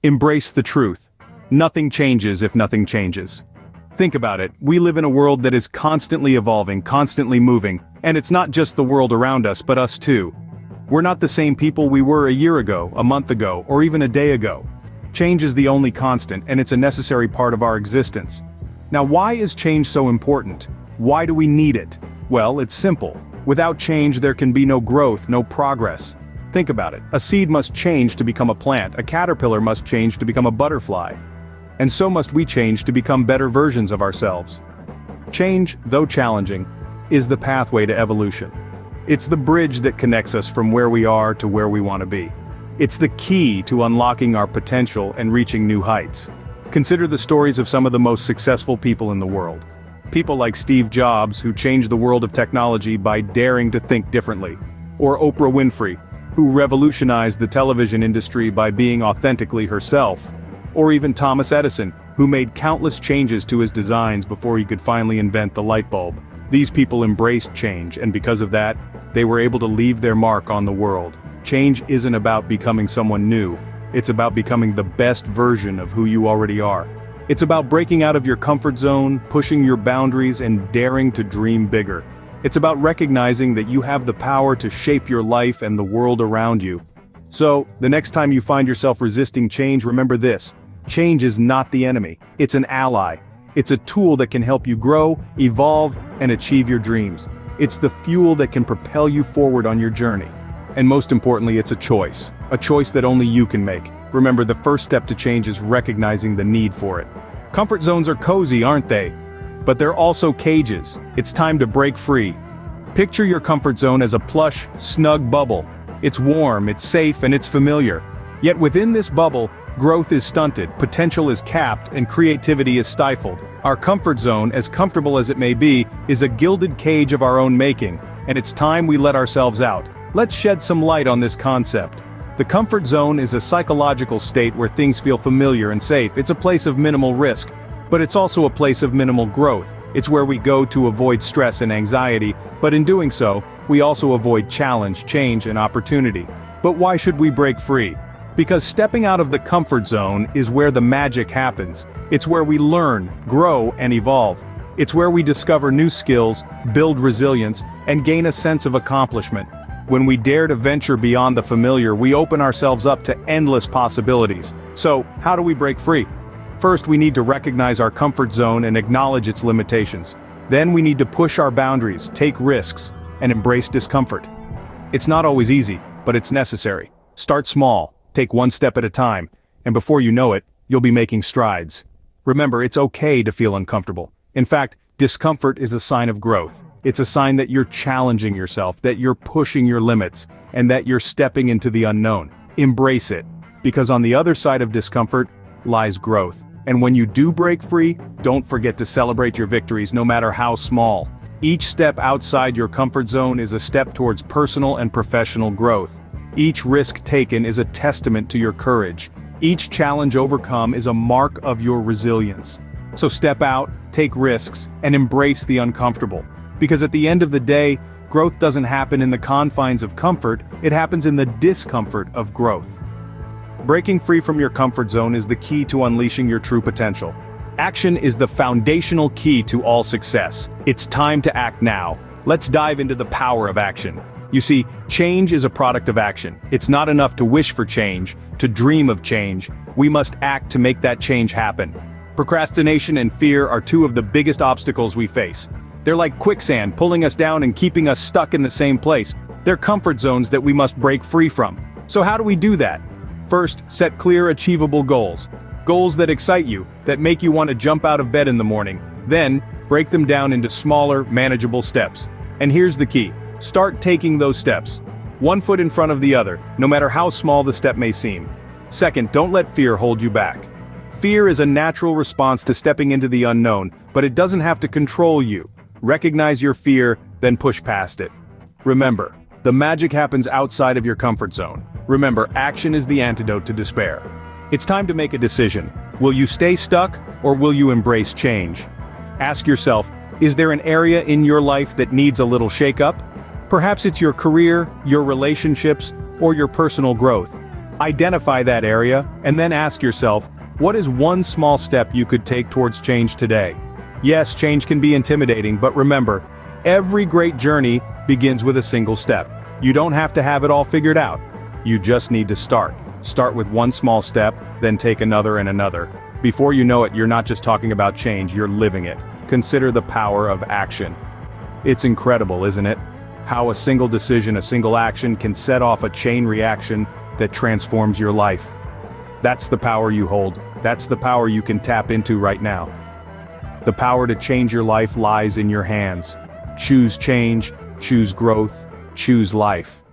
Embrace the truth. Nothing changes if nothing changes. Think about it, we live in a world that is constantly evolving, constantly moving, and it's not just the world around us but us too. We're not the same people we were a year ago, a month ago, or even a day ago. Change is the only constant, and it's a necessary part of our existence. Now, why is change so important? Why do we need it? Well, it's simple. Without change, there can be no growth, no progress. Think about it. A seed must change to become a plant, a caterpillar must change to become a butterfly. And so must we change to become better versions of ourselves. Change, though challenging, is the pathway to evolution. It's the bridge that connects us from where we are to where we want to be. It's the key to unlocking our potential and reaching new heights. Consider the stories of some of the most successful people in the world. People like Steve Jobs, who changed the world of technology by daring to think differently. Or Oprah Winfrey, who revolutionized the television industry by being authentically herself. Or even Thomas Edison, who made countless changes to his designs before he could finally invent the light bulb. These people embraced change, and because of that, they were able to leave their mark on the world. Change isn't about becoming someone new, it's about becoming the best version of who you already are. It's about breaking out of your comfort zone, pushing your boundaries, and daring to dream bigger. It's about recognizing that you have the power to shape your life and the world around you. So, the next time you find yourself resisting change, remember this: change is not the enemy, it's an ally. It's a tool that can help you grow, evolve, and achieve your dreams. It's the fuel that can propel you forward on your journey. And most importantly, it's a choice that only you can make. Remember, the first step to change is recognizing the need for it. Comfort zones are cozy, aren't they? But they're also cages. It's time to break free. Picture your comfort zone as a plush, snug bubble. It's warm, it's safe, and it's familiar. Yet within this bubble, growth is stunted, potential is capped, and creativity is stifled. Our comfort zone, as comfortable as it may be, is a gilded cage of our own making, and it's time we let ourselves out. Let's shed some light on this concept. The comfort zone is a psychological state where things feel familiar and safe. It's a place of minimal risk, but it's also a place of minimal growth. It's where we go to avoid stress and anxiety, but in doing so, we also avoid challenge, change, and opportunity. But why should we break free? Because stepping out of the comfort zone is where the magic happens. It's where we learn, grow, and evolve. It's where we discover new skills, build resilience, and gain a sense of accomplishment. When we dare to venture beyond the familiar, we open ourselves up to endless possibilities. So, how do we break free? First, we need to recognize our comfort zone and acknowledge its limitations. Then we need to push our boundaries, take risks, and embrace discomfort. It's not always easy, but it's necessary. Start small. Take one step at a time, and before you know it, you'll be making strides. Remember, it's okay to feel uncomfortable. In fact, discomfort is a sign of growth. It's a sign that you're challenging yourself, that you're pushing your limits, and that you're stepping into the unknown. Embrace it, because on the other side of discomfort lies growth. And when you do break free, don't forget to celebrate your victories, no matter how small. Each step outside your comfort zone is a step towards personal and professional growth. Each risk taken is a testament to your courage. Each challenge overcome is a mark of your resilience. So step out, take risks, and embrace the uncomfortable. Because at the end of the day, growth doesn't happen in the confines of comfort, it happens in the discomfort of growth. Breaking free from your comfort zone is the key to unleashing your true potential. Action is the foundational key to all success. It's time to act now. Let's dive into the power of action. You see, change is a product of action. It's not enough to wish for change, to dream of change. We must act to make that change happen. Procrastination and fear are two of the biggest obstacles we face. They're like quicksand, pulling us down and keeping us stuck in the same place. They're comfort zones that we must break free from. So how do we do that? First, set clear, achievable goals. Goals that excite you, that make you want to jump out of bed in the morning. Then, break them down into smaller, manageable steps. And here's the key. Start taking those steps. One foot in front of the other, no matter how small the step may seem. Second, don't let fear hold you back. Fear is a natural response to stepping into the unknown, but it doesn't have to control you. Recognize your fear, then push past it. Remember, the magic happens outside of your comfort zone. Remember, action is the antidote to despair. It's time to make a decision. Will you stay stuck, or will you embrace change? Ask yourself, is there an area in your life that needs a little shake-up? Perhaps it's your career, your relationships, or your personal growth. Identify that area, and then ask yourself, what is one small step you could take towards change today? Yes, change can be intimidating, but remember, every great journey begins with a single step. You don't have to have it all figured out. You just need to start. Start with one small step, then take another and another. Before you know it, you're not just talking about change, you're living it. Consider the power of action. It's incredible, isn't it? How a single decision, a single action can set off a chain reaction that transforms your life. That's the power you hold. That's the power you can tap into right now. The power to change your life lies in your hands. Choose change, choose growth, choose life.